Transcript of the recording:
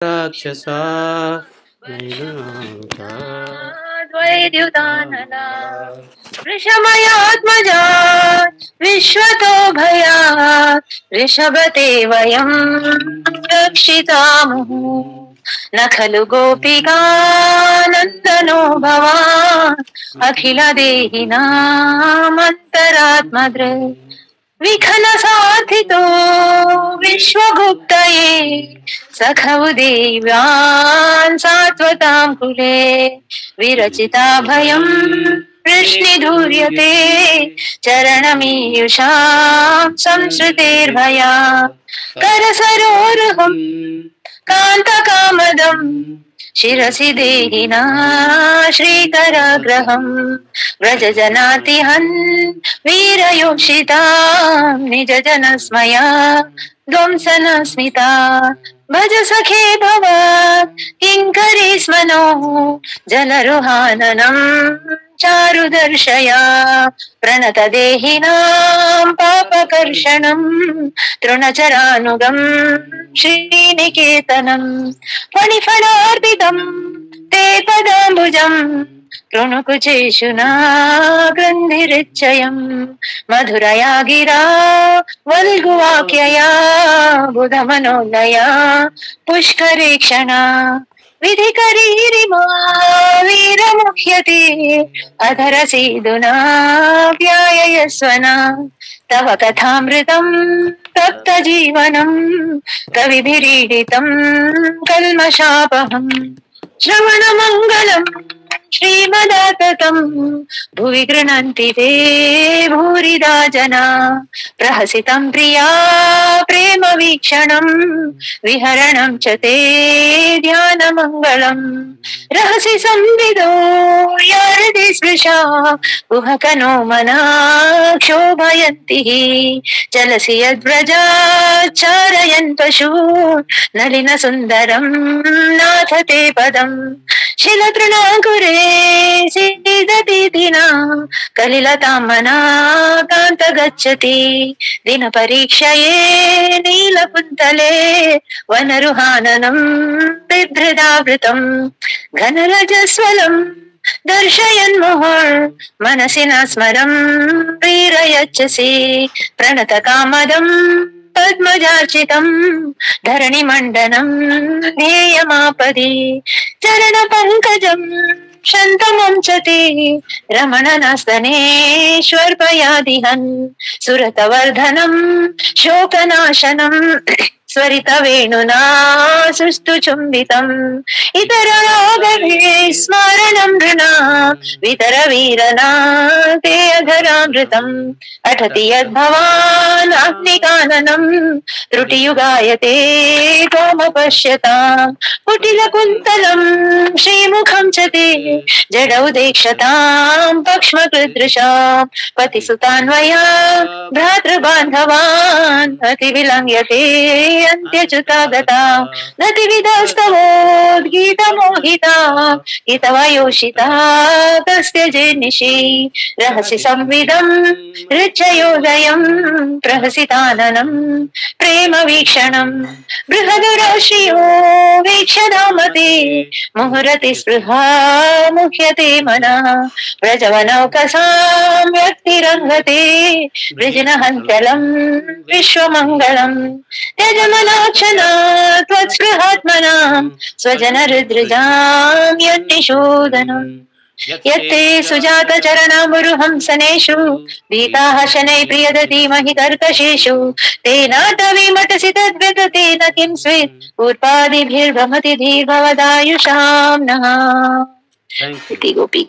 राक्षसा नैनाङ्का द्वैद्युतानला वृषमयात्मजा विश्वतो भयात् ऋषभते वयं रक्षितामुः न खलु गोपिकानन्दनो भवान् अखिल देहिनामन्तरात्मदृक् विखलसार्थितो विश्वगुप्तये सखौ देव्यान् सात्वतां कुले विरचिता भयं वृष्णिधूर्यते चरणमीयुषां संसृतेर्भया करसरोरुहं कान्तकामदं शिरसि देहिना श्रीकराग्रहं व्रजजनातिहन् वीरयोषितां निजजनस्मया ध्वंसनस्मिता भज सखे भव किङ्करी स्मनो जलरुहाननं चारुदर्शया प्रणतदेहिनां पापकर्षणं तृणचरानुगं श्रीनिकेतनं फणिफलार्पितं ते पदाम्बुजं कृणुकुचेषु न गृन्धिरिच्छयं मधुरया गिरा वल्गुवाक्यया बुधमनोलया पुष्करेक्षणा विधिकरीरिमा वीरमुह्यते अधरसीदुना व्याययस्वना तव कथामृतं तप्तजीवनं कविभिरीडितं कल्मषापहम् श्रवणमङ्गलम् श्रीमदाततं भुवि गृह्णन्ति ते भूरिदा जना प्रहसितं प्रिया प्रेम वीक्षणं विहरणं च ते ध्यानमङ्गलम् रहसि संविदो यारदि स्पृशा कुहकनो मना क्षोभयन्ति चलसि यद्व्रजा चारयन् पशु नलिन सुन्दरं नाथ ते पदम् शिलतृणाकुरे सीदति दिना कलिलतां मना कान्त गच्छति दिन परीक्षये नीलकुन्तले वनरुहाननं बिभ्रदावृतं घनरजस्वलं दर्शयन् मुहुर् मनसि न स्मरं प्रीरयच्छसि प्रणतकामदं पद्मजार्चितं धरणिमण्डनं ध्येयमापदि चरणपङ्कजं शन्तमं च ते रमणनास्तनेष्वर्पयादिहन् सुरतवर्धनं शोकनाशनं स्वरितवेणुना सुस्तु चुम्बितम् इतररागवे स्मरणं नृणा वितरवीरना ते अधरामृतम् अठति यद्भवान् अग्निकाननं त्रुटियुगायते त्वमपश्यताम् कुटिलकुन्तलं श्रीमुखं च ते जडौ देक्षतां पक्ष्मकृदृशां पतिसुतान्वया भ्रातृबान्धवान् अतिविलङ्घ्यते अन्त्यच्युतागता गतिविधस्तवोद्गीतमोहिता हितवयोषिता तस्त्यजे निशि रहसि संविदं ऋच्छयोदयं प्रहसिताननं प्रेम वीक्षणं बृहदुराशियो वीक्षदामते मुहुरति स्पृहा मुह्यते मनः व्रजवनौकसां व्यक्तिरङ्गते वृजनहन्त्यलं विश्वमङ्गलम् त्यजमनाक्षना त्वत्स्पृहात्मनां स्वजनहृद्रजां यन्निषूदनम् यत्ते सुजात चरणामुरुहंसनेषु भीताः शनैः प्रियदतीमहि कर्कशेषु तेनाटवीमटसि तद्व्यततेन किं स्वित् पूर्वादिभिर्भ्रमति धीर्भवदायुषां नः इति गोपी।